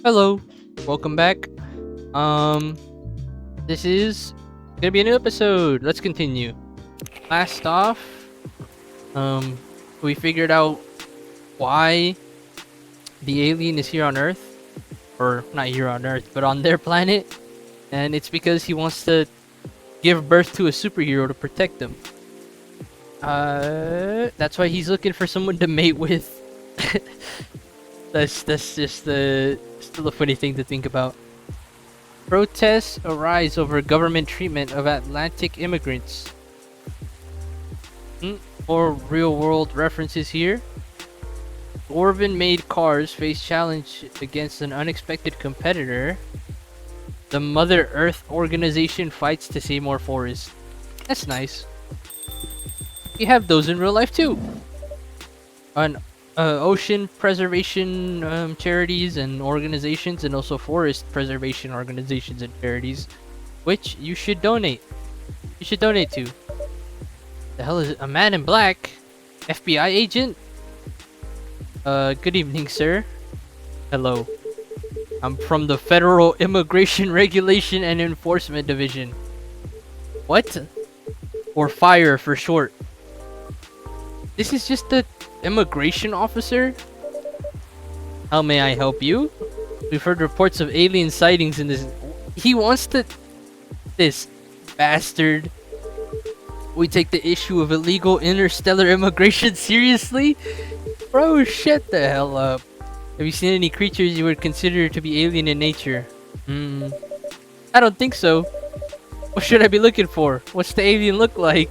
Hello, welcome back. Um, this is gonna be a new episode. Let's continue. Last off, um, we figured out why the alien is here on Earth, or not here on Earth, but on their planet, and it's because he wants to give birth to a superhero to protect them. That's why he's looking for someone to mate with. That's just still a funny thing to think about. Protests arise over government treatment of Atlantic immigrants. Or real world references here. Dwarven made cars face challenge against an unexpected competitor. The Mother Earth organization fights to save more forests. That's nice. We have those in real life too. On ocean preservation charities and organizations, and also forest preservation organizations and charities, which you should donate. You should donate to. The hell is it? A man in black? FBI agent? Good evening, sir. Hello. I'm from the Federal Immigration Regulation and Enforcement Division. What? Or FIRE for short. This is just the immigration officer? How may I help you? We've heard reports of alien sightings in this. He wants to. This bastard. We take the issue of illegal interstellar immigration seriously? Bro, shut the hell up. Have you seen any creatures you would consider to be alien in nature? I don't think so. What should I be looking for? What's the alien look like?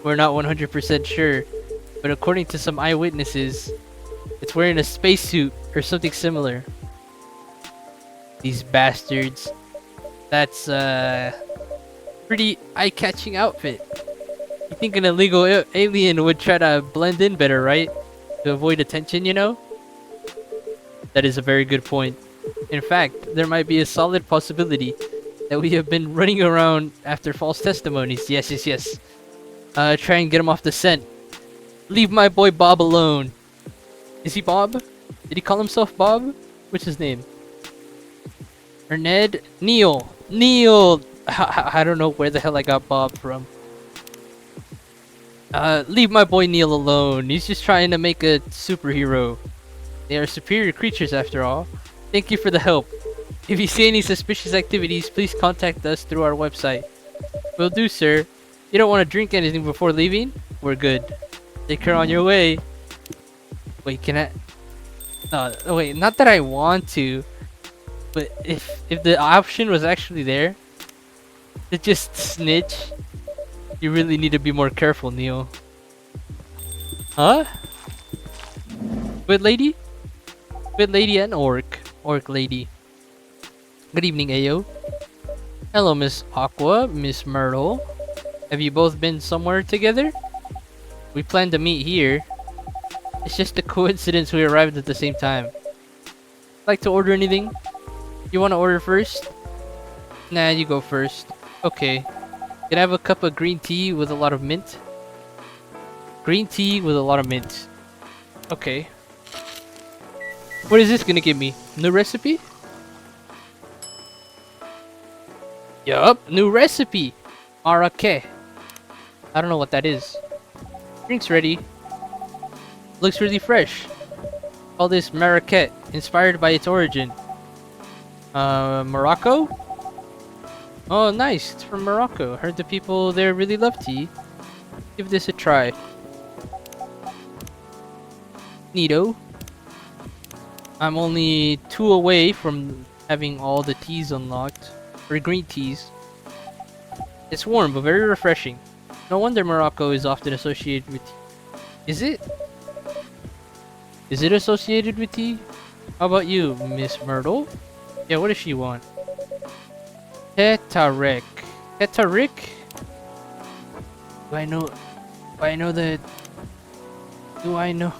We're not 100% sure, but according to some eyewitnesses, it's wearing a spacesuit or something similar. These bastards. That's pretty eye-catching outfit. You think an illegal alien would try to blend in better, right? To avoid attention, you know? That is a very good point. In fact, there might be a solid possibility that we have been running around after false testimonies. Yes. Try and get him off the scent. Leave my boy Bob alone. Is he Bob? Did he call himself Bob? What's his name? Or Ned? Neil. I don't know where the hell I got Bob from. Leave my boy Neil alone. He's just trying to make a superhero. They are superior creatures after all. Thank you for the help. If you see any suspicious activities, please contact us through our website. Will do, sir. You don't want to drink anything before leaving? We're good. Take care on your way. Wait, can I? No, wait. Not that I want to, but if the option was actually there to just snitch, you really need to be more careful, Neil. Huh? Good lady? Good lady and orc. Orc lady. Good evening, Ayo. Hello, Miss Aqua, Miss Myrtle. Have you both been somewhere together? We planned to meet here. It's just a coincidence we arrived at the same time. Like to order anything? You want to order first? Nah, you go first. Okay. Can I have a cup of green tea with a lot of mint? Green tea with a lot of mint. Okay. What is this gonna give me? New recipe? Yup, new recipe! Marake. I don't know what that is. Drink's ready. Looks really fresh. Call this Marrakech, inspired by its origin. Morocco? Oh, nice. It's from Morocco. Heard the people there really love tea. Give this a try. Neato. I'm only 2 away from having all the teas unlocked. Or green teas. It's warm, but very refreshing. No wonder Morocco is often associated with tea. Is it? Is it associated with tea? How about you, Miss Myrtle? Yeah, what does she want? Tetarek. Tetarek? Do I know the... Do I know...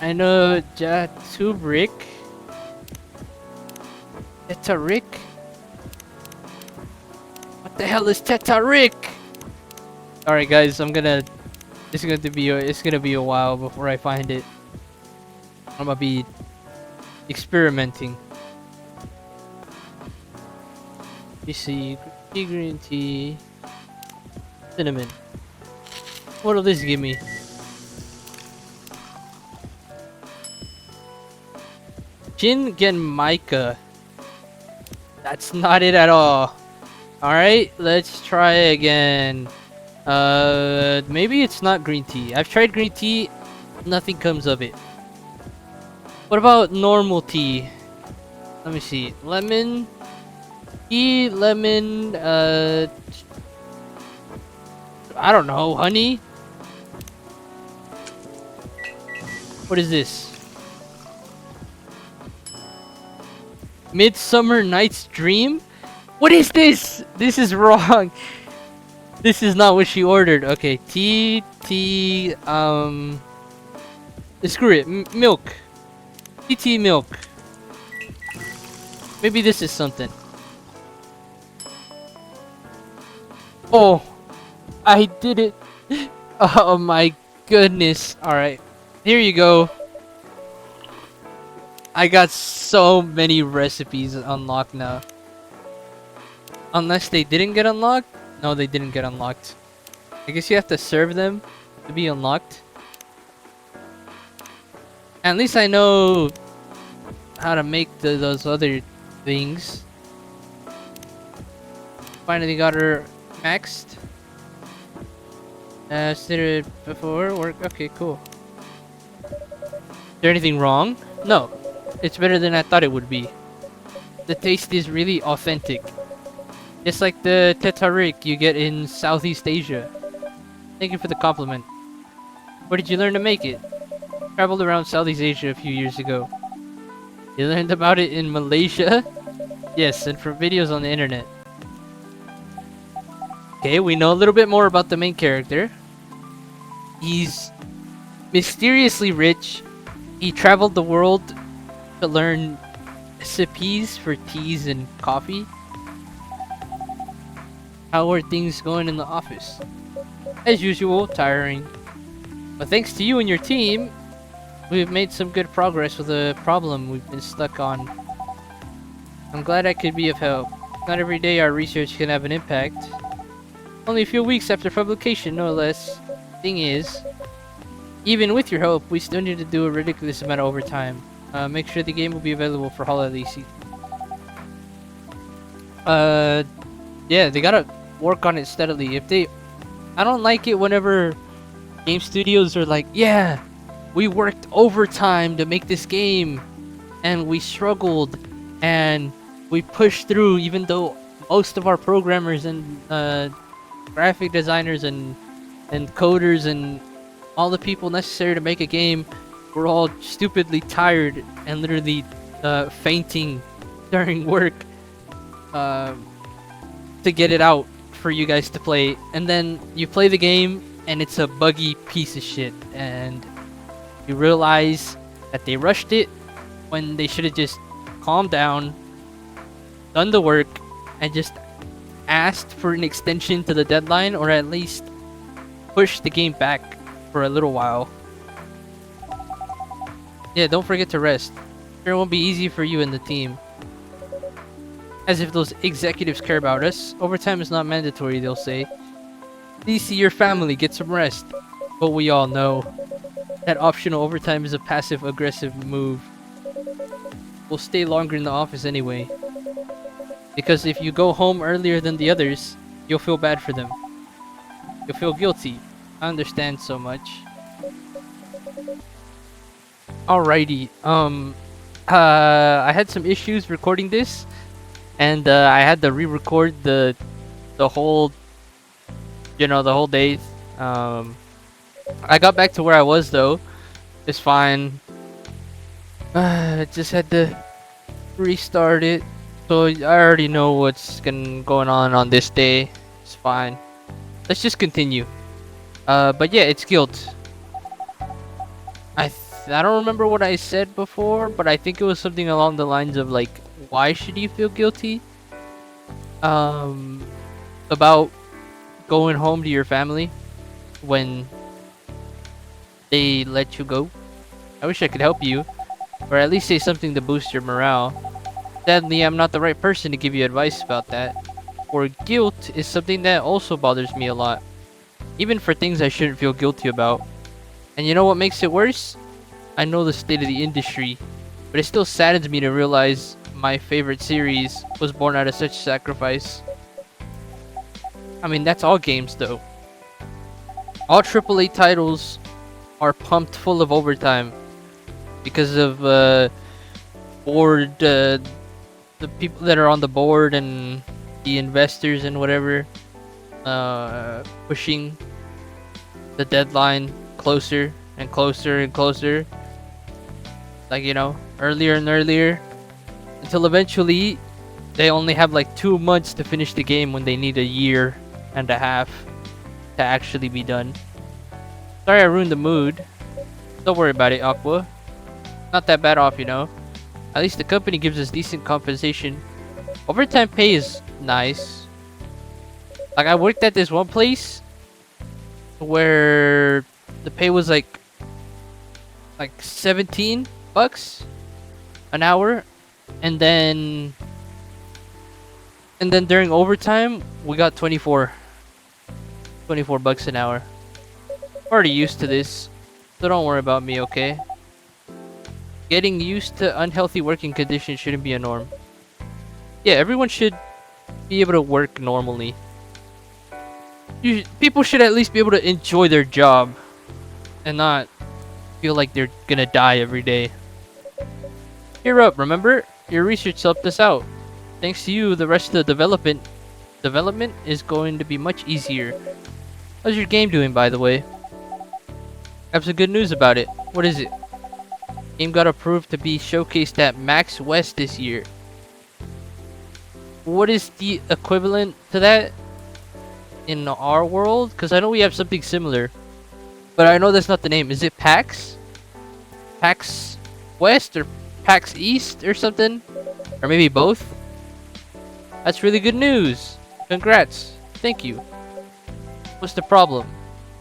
I know Jatubrik. Tetarek? What the hell is Tetarek? Alright guys, it's gonna be a while before I find it. I'm gonna be experimenting. You see, green tea, cinnamon. What'll this give me? Genmaica. That's not it at all. Alright, let's try again. Maybe it's not green tea. I've tried green tea, nothing comes of it. What about normal tea? Let me see. Lemon tea, lemon, I don't know, honey? What is this? Midsummer Night's Dream? What is this? This is wrong. This is not what she ordered. Okay, tea, screw it. Milk. Tea milk. Maybe this is something. Oh, I did it. Oh my goodness. Alright, here you go. I got so many recipes unlocked now. Unless they didn't get unlocked? No, they didn't get unlocked. I guess you have to serve them to be unlocked. At least I know how to make those other things. Finally got her maxed. Did it before work? Okay, cool. Is there anything wrong? No. It's better than I thought it would be. The taste is really authentic. It's like the latteart you get in Southeast Asia. Thank you for the compliment. Where did you learn to make it? Traveled around Southeast Asia a few years ago. You learned about it in Malaysia? Yes, and from videos on the internet. Okay, we know a little bit more about the main character. He's mysteriously rich. He traveled the world to learn recipes for teas and coffee. How are things going in the office? As usual, tiring. But thanks to you and your team, we've made some good progress with a problem we've been stuck on. I'm glad I could be of help. Not every day our research can have an impact. Only a few weeks after publication, no less. Thing is, even with your help, we still need to do a ridiculous amount of overtime. Make sure the game will be available for holiday season. Yeah, they gotta work on it steadily. I don't like it whenever game studios are like, yeah, we worked overtime to make this game, and we struggled, and we pushed through, even though most of our programmers and graphic designers and coders and all the people necessary to make a game were all stupidly tired and literally fainting during work to get it out for you guys to play, and then you play the game and it's a buggy piece of shit, and you realize that they rushed it when they should have just calmed down, done the work, and just asked for an extension to the deadline, or at least push the game back for a little while. Yeah, don't forget to rest. Sure, it won't be easy for you and the team. As if those executives care about us. Overtime is not mandatory, they'll say. Please see your family, get some rest. But we all know that optional overtime is a passive-aggressive move. We'll stay longer in the office anyway. Because if you go home earlier than the others, you'll feel bad for them. You'll feel guilty. I understand so much. Alrighty, I had some issues recording this, and I had to re-record the whole, the whole day. I got back to where I was though. It's fine. I just had to restart it, so I already know what's going on this day. It's fine. Let's just continue. But yeah, it's guilt. I don't remember what I said before, but I think it was something along the lines of like, why should you feel guilty? About going home to your family when they let you go. I wish I could help you. or at least say something to boost your morale. Sadly, I'm not the right person to give you advice about that. Or guilt is something that also bothers me a lot, even for things I shouldn't feel guilty about. And you know what makes it worse? I know the state of the industry, but it still saddens me to realize my favorite series was born out of such sacrifice. I mean, that's all games though. All AAA titles are pumped full of overtime because of the people that are on the board and the investors and whatever, pushing the deadline closer and closer and closer. Like, earlier and earlier, until eventually they only have like 2 months to finish the game when they need a year and a half to actually be done. Sorry I ruined the mood. Don't worry about it, Aqua. Not that bad off, At least the company gives us decent compensation. Overtime pay is nice. Like, I worked at this one place where the pay was like 17 bucks an hour, and then during overtime we got 24 bucks an hour. Already used to this, so don't worry about me, okay? Getting used to unhealthy working conditions shouldn't be a norm. Yeah, everyone should be able to work normally. People should at least be able to enjoy their job and not feel like they're gonna die every day. Cheer up, remember? Your research helped us out. Thanks to you, the rest of the development is going to be much easier. How's your game doing, by the way? I have some good news about it. What is it? Game got approved to be showcased at Max West this year. What is the equivalent to that in our world? Because I know we have something similar, but I know that's not the name. Is it PAX? PAX West or PAX East or something? Or maybe both? That's really good news. Congrats. Thank you. What's the problem?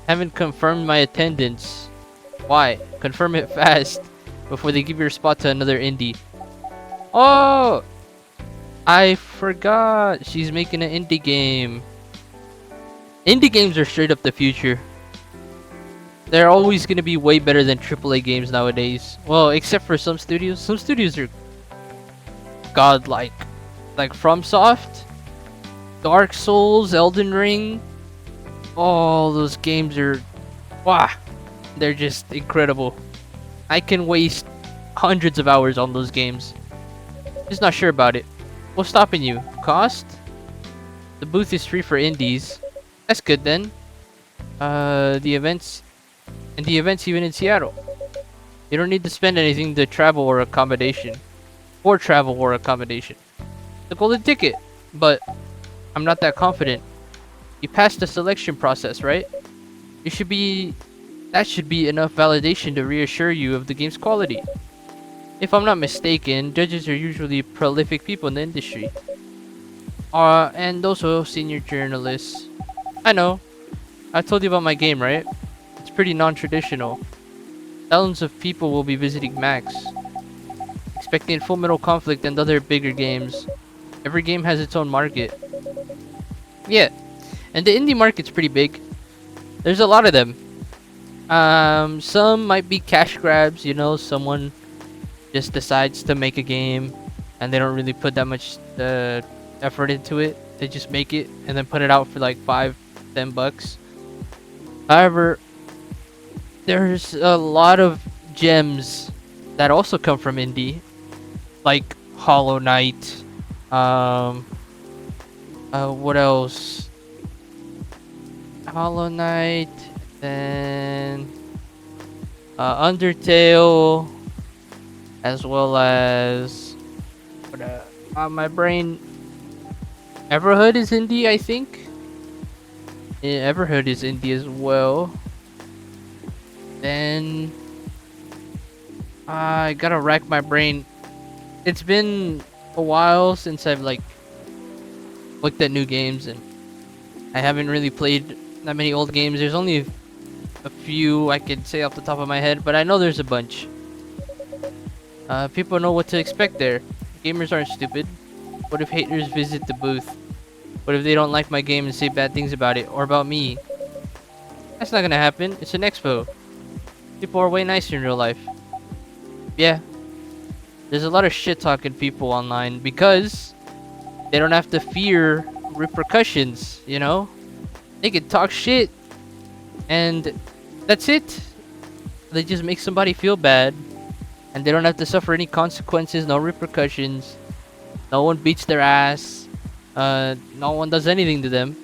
Haven't confirmed my attendance. Why? Confirm it fast before they give your spot to another indie. Oh! I forgot. She's making an indie game. Indie games are straight up the future. They're always going to be way better than AAA games nowadays. Well, except for some studios. Some studios are godlike. Like FromSoft, Dark Souls, Elden Ring. All those games are... wow. They're just incredible. I can waste hundreds of hours on those games. Just not sure about it. What's stopping you? Cost? The booth is free for indies. That's good then. The events even in Seattle. You don't need to spend anything to travel or accommodation. For travel or accommodation. The golden ticket. But I'm not that confident. You passed the selection process, right? That should be enough validation to reassure you of the game's quality. If I'm not mistaken, judges are usually prolific people in the industry. And also senior journalists. I know. I told you about my game, right? It's pretty non-traditional. Thousands of people will be visiting Max, expecting Full Metal Conflict and other bigger games. Every game has its own market. Yeah, and the indie market's pretty big. There's a lot of them. Some might be cash grabs, someone just decides to make a game and they don't really put that much effort into it. They just make it and then put it out for like $5-10. However, there's a lot of gems that also come from indie, like Hollow Knight. What else? Hollow Knight, then Undertale, as well as my brain. Everhood is indie, I think. Yeah, Everhood is indie as well. Then I gotta rack my brain. It's been a while since I've looked at new games, and I haven't really played that many old games. There's only a few I could say off the top of my head, but I know there's a bunch. People know what to expect there. Gamers aren't stupid. What if haters visit the booth? What if they don't like my game and say bad things about it or about me? That's not gonna happen. It's an expo. People are way nicer in real life. Yeah, there's a lot of shit talking people online because they don't have to fear repercussions, you know? They can talk shit and that's it. They just make somebody feel bad and they don't have to suffer any consequences, no repercussions. No one beats their ass. No one does anything to them.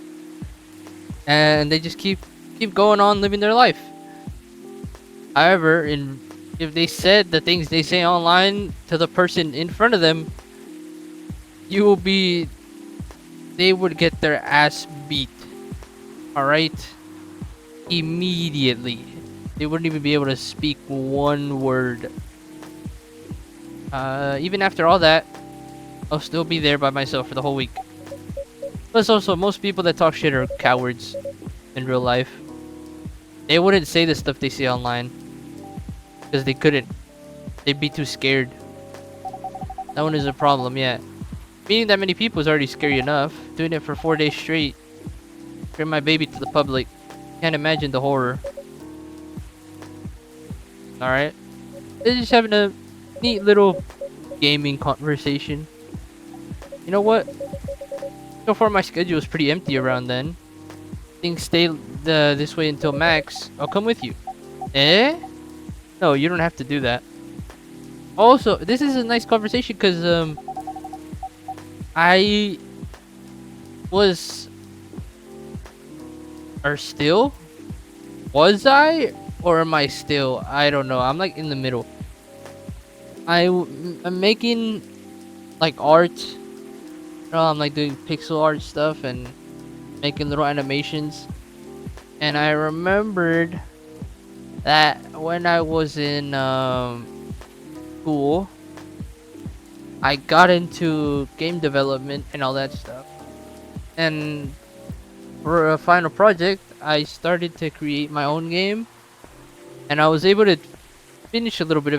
And they just keep going on living their life. However, if they said the things they say online to the person in front of them, you will be they would get their ass beat. Alright? Immediately. They wouldn't even be able to speak one word. Even after all that, I'll still be there by myself for the whole week. Plus also, most people that talk shit are cowards in real life. They wouldn't say the stuff they say online. Because they couldn't. They'd be too scared. That one is a problem, yeah. Meeting that many people is already scary enough. Doing it for 4 days straight. Bring my baby to the public. Can't imagine the horror. Alright. They're just having a neat little gaming conversation. You know what? So far my schedule is pretty empty around then. Things stay this way until max. I'll come with you. Eh? No, you don't have to do that. Also, this is a nice conversation because I was or still was I or am I still? I don't know. I'm like in the middle. I'm making like art. I'm like doing pixel art stuff and making little animations. And I remembered that when I was in school, I got into game development and all that stuff. And for a final project, I started to create my own game, and I was able to finish a little bit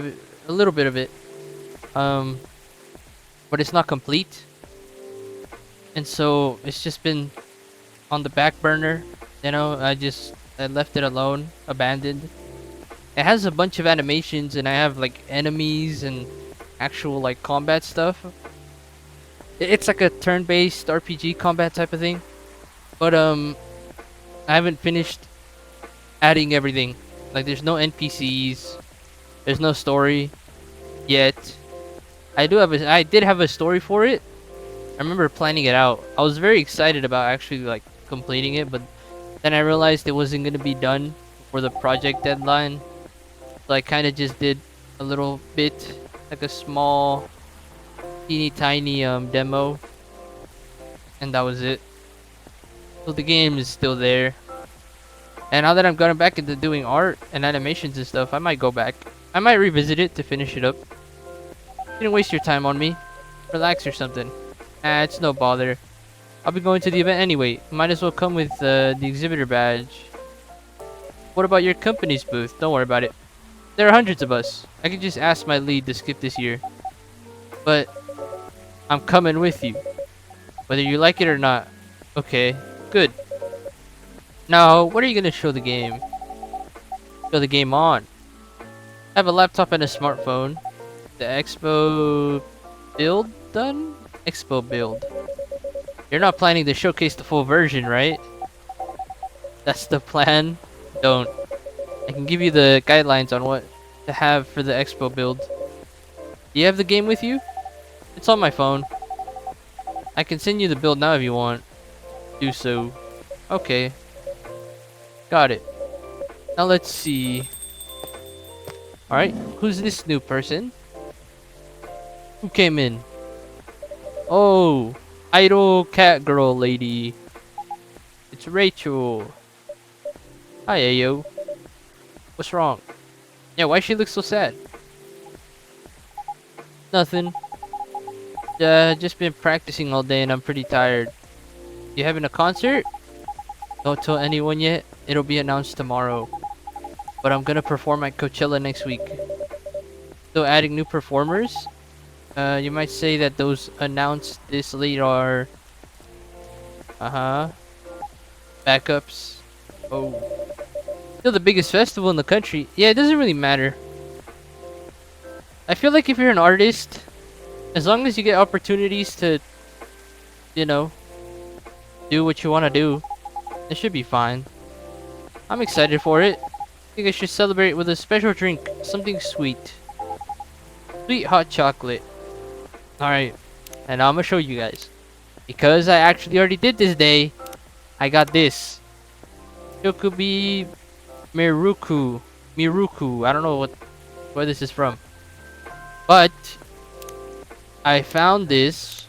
of it, um, but it's not complete. And so it's just been on the back burner. You know, I left it alone, abandoned. It has a bunch of animations, and I have like enemies and actual like combat stuff. It's like a turn-based RPG combat type of thing. But I haven't finished adding everything. Like there's no NPCs, there's no story yet. I did have a story for it. I remember planning it out. I was very excited about actually like completing it, but then I realized it wasn't gonna be done for the project deadline. So I kind of just did a little bit, like a small, teeny tiny demo, and that was it. So the game is still there. And now that I'm going back into doing art and animations and stuff, I might go back. I might revisit it to finish it up. Didn't waste your time on me. Relax or something. It's no bother. I'll be going to the event anyway. Might as well come with the exhibitor badge. What about your company's booth? Don't worry about it. There are hundreds of us. I could just ask my lead to skip this year. But I'm coming with you. Whether you like it or not. Okay, good. Now, what are you gonna show the game? Show the game on. I have a laptop and a smartphone. The Expo build done? Expo build. You're not planning to showcase the full version, right? That's the plan? Don't. I can give you the guidelines on what to have for the Expo build. Do you have the game with you? It's on my phone. I can send you the build now if you want. Do so. Okay. Got it. Now let's see. Alright, who's this new person? Who came in? Oh, idol cat girl lady. It's Rachel. Hi, Ayo. What's wrong? Yeah, why she look so sad? Nothing. Just been practicing all day and I'm pretty tired. You having a concert? Don't tell anyone yet. It'll be announced tomorrow. But I'm gonna perform at Coachella next week. Still adding new performers. You might say that those announced this late are, backups. Oh, still the biggest festival in the country. Yeah, it doesn't really matter. I feel like if you're an artist, as long as you get opportunities to, you know, do what you want to do, it should be fine. I'm excited for it. I think I should celebrate with a special drink, something sweet. Sweet hot chocolate. Alright, and now I'm gonna show you guys. Because I actually already did this day, I got this. Shokubi Miruku. I don't know where this is from. But I found this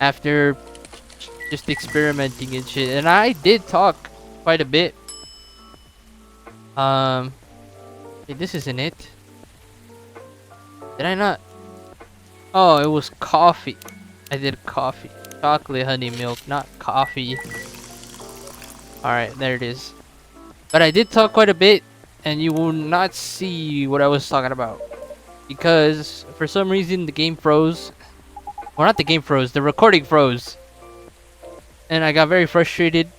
after just experimenting and shit. And I did talk quite a bit. Hey, this isn't it. Did I not? Oh, it was coffee. I did coffee. Chocolate honey milk, not coffee. Alright, there it is. But I did talk quite a bit, and you will not see what I was talking about. Because, for some reason, the game froze. Well, not the game froze, the recording froze. And I got very frustrated.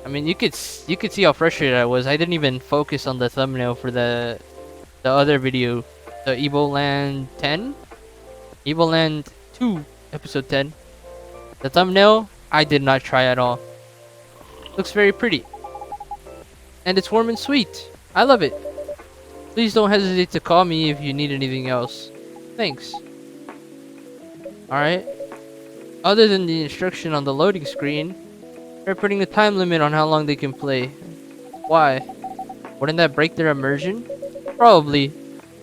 I mean, you could see how frustrated I was. I didn't even focus on the thumbnail for the other video. The Eboland 10? Eboland 2, episode 10. The thumbnail, I did not try at all. Looks very pretty. And it's warm and sweet. I love it. Please don't hesitate to call me if you need anything else. Thanks. Alright. Other than the instruction on the loading screen, they're putting a time limit on how long they can play. Why? Wouldn't that break their immersion? Probably.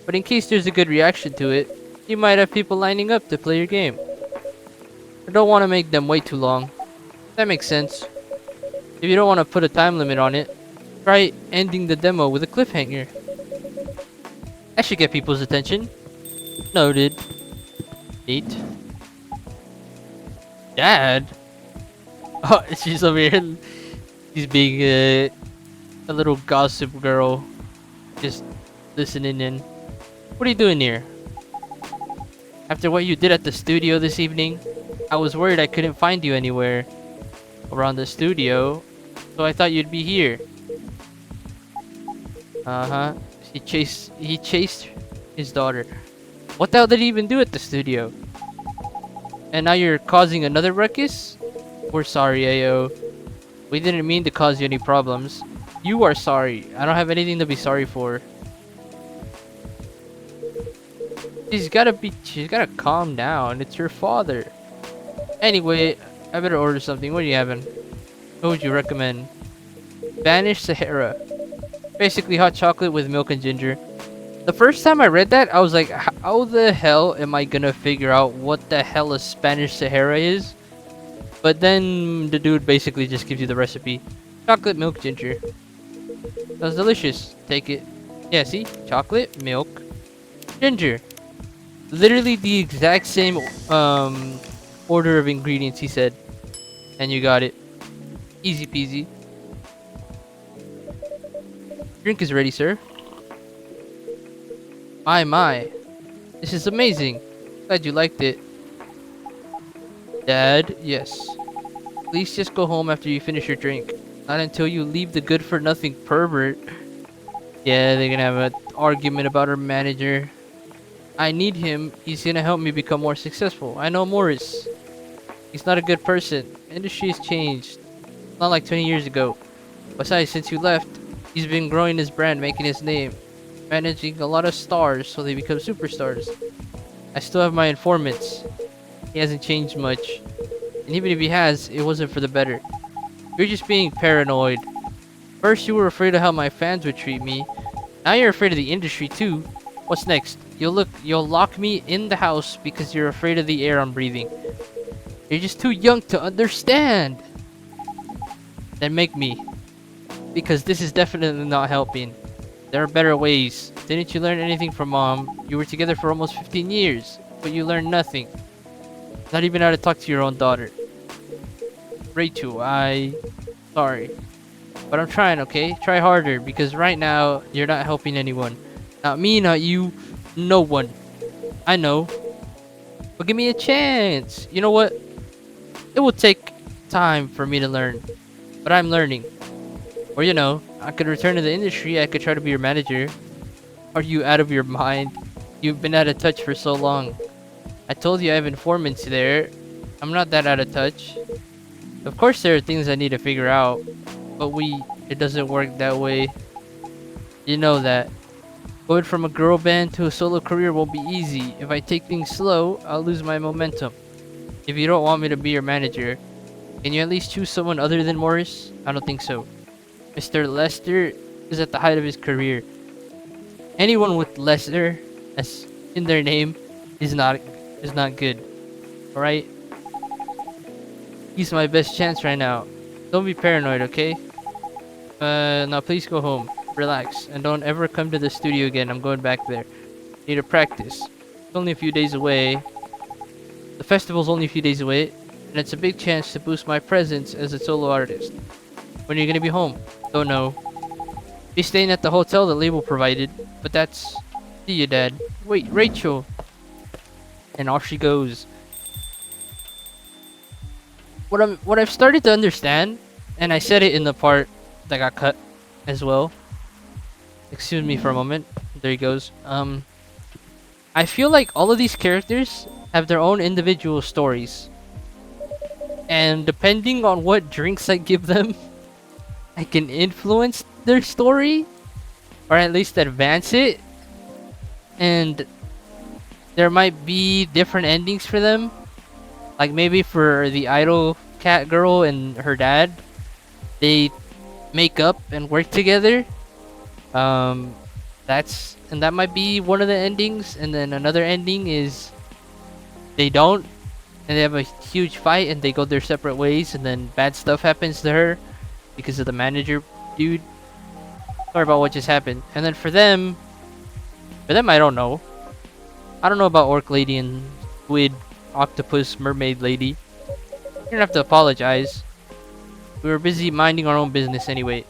But in case there's a good reaction to it, you might have people lining up to play your game. I don't want to make them wait too long. That makes sense. If you don't want to put a time limit on it, try ending the demo with a cliffhanger. That should get people's attention. Noted. Neat. Dad? Oh, she's over here. She's being a little gossip girl. Just listening in. What are you doing here? After what you did at the studio this evening, I was worried I couldn't find you anywhere around the studio, so I thought you'd be here. He chased his daughter. What the hell did he even do at the studio? And now you're causing another ruckus? We're sorry, Ayo. We didn't mean to cause you any problems. You are sorry. I don't have anything to be sorry for. She's gotta calm down. It's your father. Anyway, I better order something. What are you having? What would you recommend? Spanish Sahara. Basically hot chocolate with milk and ginger. The first time I read that, I was like, how the hell am I gonna figure out what the hell a Spanish Sahara is? But then the dude basically just gives you the recipe. Chocolate, milk, ginger. That's delicious. Take it. Yeah, see? Chocolate, milk, ginger. Literally the exact same order of ingredients, he said. And you got it. Easy peasy. Drink is ready, sir. My. This is amazing. Glad you liked it. Dad, yes. Please just go home after you finish your drink. Not until you leave the good-for-nothing pervert. Yeah, they're gonna have an argument about her manager. I need him. He's gonna help me become more successful. I know Morris. He's not a good person. Industry has changed. Not like 20 years ago. Besides, since you left, he's been growing his brand, making his name. Managing a lot of stars so they become superstars. I still have my informants. He hasn't changed much. And even if he has, it wasn't for the better. You're just being paranoid. First you were afraid of how my fans would treat me. Now you're afraid of the industry too. What's next? You'll lock me in the house because you're afraid of the air I'm breathing. You're just too young to understand. Then make me. Because this is definitely not helping. There are better ways. Didn't you learn anything from Mom? You were together for almost 15 years, but you learned nothing. Not even how to talk to your own daughter. Rachel, sorry. But I'm trying, okay? Try harder, because right now, you're not helping anyone. Not me, not you, No one. I know. But give me a chance. You know what? It will take time for me to learn. But I'm learning. Or I could return to the industry. I could try to be your manager. Are you out of your mind? You've been out of touch for so long. I told you I have informants there. I'm not that out of touch. Of course there are things I need to figure out. But it doesn't work that way. You know that. Going from a girl band to a solo career won't be easy. If I take things slow, I'll lose my momentum. If you don't want me to be your manager, can you at least choose someone other than Morris? I don't think so. Mr. Lester is at the height of his career. Anyone with Lester as in their name is not good. Alright? He's my best chance right now. Don't be paranoid, okay? Now please go home. Relax, and don't ever come to the studio again. I'm going back there. Need to practice. It's only a few days away. The festival's only a few days away, and it's a big chance to boost my presence as a solo artist. When are you gonna be home? Don't know. Be staying at the hotel the label provided, but that's... See you, Dad. Wait, Rachel! And off she goes. What I've started to understand, and I said it in the part that got cut as well. Excuse me for a moment. There he goes. I feel like all of these characters have their own individual stories. And depending on what drinks I give them, I can influence their story. Or at least advance it. And there might be different endings for them. Like maybe for the idol cat girl and her dad, they make up and work together. That might be one of the endings, and then another ending is they don't, and they have a huge fight and they go their separate ways, and then bad stuff happens to her because of the manager dude. Sorry about what just happened. And then for them I don't know. I don't know about Orc Lady and Squid, Octopus, Mermaid Lady. You don't have to apologize. We were busy minding our own business anyway.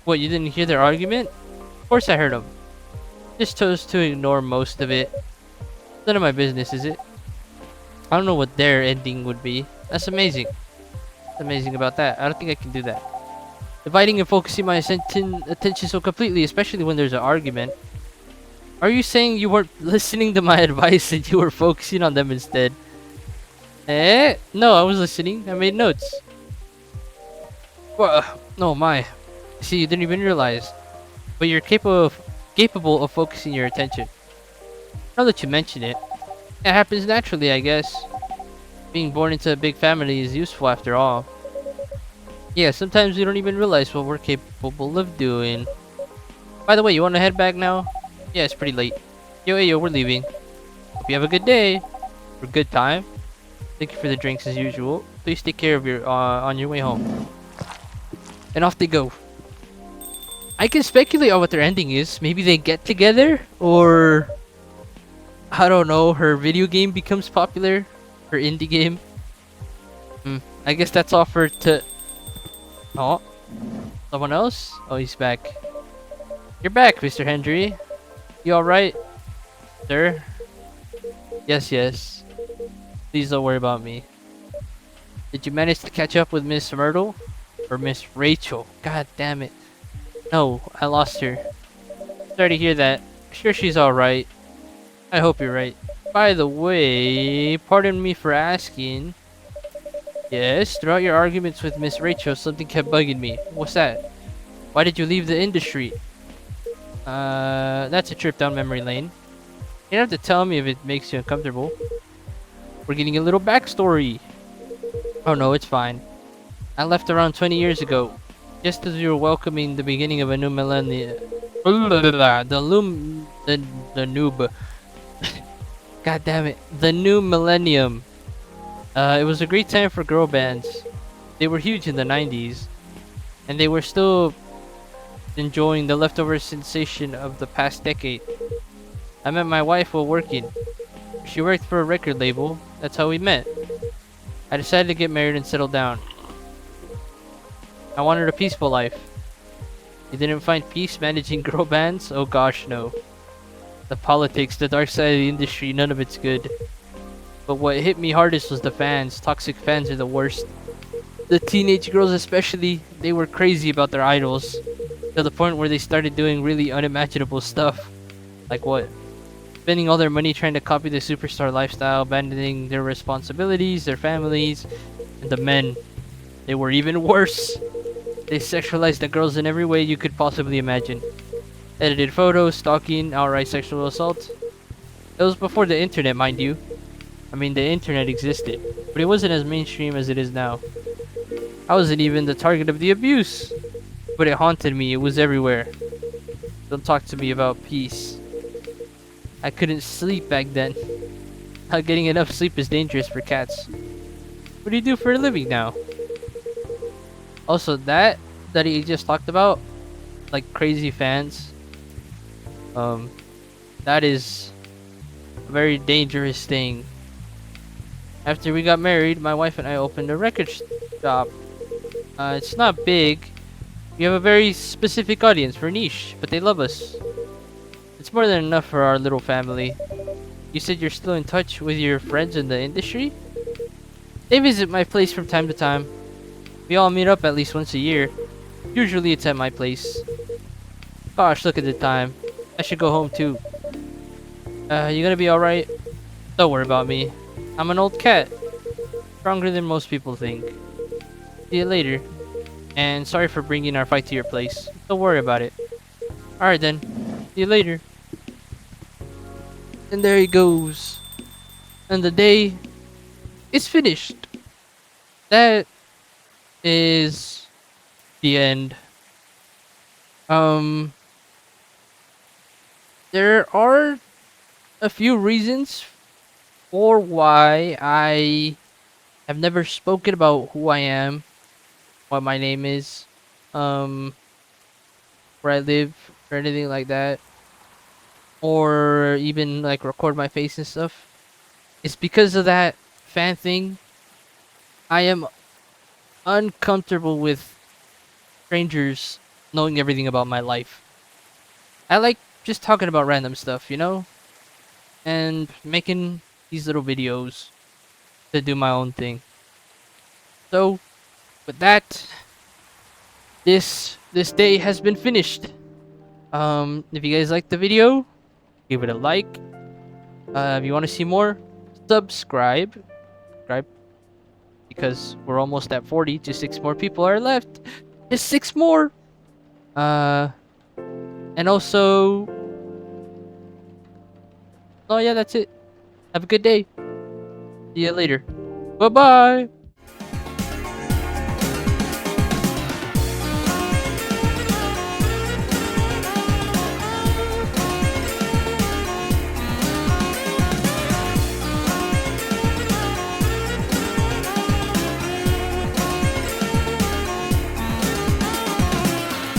What, you didn't hear their argument? Of course I heard them. Just chose to ignore most of it. None of my business, is it? I don't know what their ending would be. That's amazing. What's amazing about that? I don't think I can do that. Dividing and focusing my attention so completely, especially when there's an argument. Are you saying you weren't listening to my advice and you were focusing on them instead? No, I was listening. I made notes. Well, no, my. See, you didn't even realize. But you're capable of focusing your attention. Now that you mention it, it happens naturally, I guess. Being born into a big family is useful after all. Yeah, sometimes we don't even realize what we're capable of doing. By the way, you want to head back now? Yeah, it's pretty late. Yo, we're leaving. Hope you have a good day. Or good time. Thank you for the drinks as usual. Please take care of your on your way home. And off they go. I can speculate on what their ending is. Maybe they get together, or I don't know, her video game becomes popular, her indie game. I guess that's offered to... Oh, someone else? Oh, he's back. You're back, Mr. Hendry. You alright, sir? Yes. Please don't worry about me. Did you manage to catch up with Miss Myrtle? Or Miss Rachel? God damn it. No, I lost her. Sorry to hear that. Sure, she's alright. I hope you're right. By the way, pardon me for asking. Yes, throughout your arguments with Miss Rachel, something kept bugging me. What's that? Why did you leave the industry? That's a trip down memory lane. You don't have to tell me if it makes you uncomfortable. We're getting a little backstory. Oh no, it's fine. I left around 20 years ago, just as we were welcoming the beginning of a new millennium. The noob. God damn it. The new millennium. It was a great time for girl bands. They were huge in the 90s, and they were still enjoying the leftover sensation of the past decade. I met my wife while working. She worked for a record label. That's how we met. I decided to get married and settle down. I wanted a peaceful life. You didn't find peace managing girl bands? Oh gosh, no. The politics, the dark side of the industry, none of it's good. But what hit me hardest was the fans. Toxic fans are the worst. The teenage girls especially, they were crazy about their idols. To the point where they started doing really unimaginable stuff. Like what? Spending all their money trying to copy the superstar lifestyle, abandoning their responsibilities, their families, and the men. They were even worse. They sexualized the girls in every way you could possibly imagine. Edited photos, stalking, outright sexual assault. It was before the internet, mind you. I mean, the internet existed, but it wasn't as mainstream as it is now. I wasn't even the target of the abuse, but it haunted me. It was everywhere. Don't talk to me about peace. I couldn't sleep back then. Not getting enough sleep is dangerous for cats. What do you do for a living now? Also, that he just talked about, like crazy fans, that is a very dangerous thing. After we got married, my wife and I opened a record shop. It's not big. We have a very specific audience. We're niche, but they love us. It's more than enough for our little family. You said you're still in touch with your friends in the industry? They visit my place from time to time. We all meet up at least once a year. Usually it's at my place. Gosh, look at the time. I should go home too. You gonna be alright? Don't worry about me. I'm an old cat. Stronger than most people think. See you later. And sorry for bringing our fight to your place. Don't worry about it. Alright then. See you later. And there he goes. And the day is finished. That is the end. There are a few reasons for why I have never spoken about who I am, what my name is, where I live, or anything like that, or even like record my face and stuff. It's because of that fan thing. I am uncomfortable with strangers knowing everything about my life. I like just talking about random stuff, you know? And making these little videos to do my own thing. So, with that, this day has been finished. If you guys liked the video, give it a like. If you want to see more, subscribe. Because we're almost at 40. Just 6 more people are left. Just 6 more. And also, oh yeah, that's it. Have a good day. See you later. Bye bye.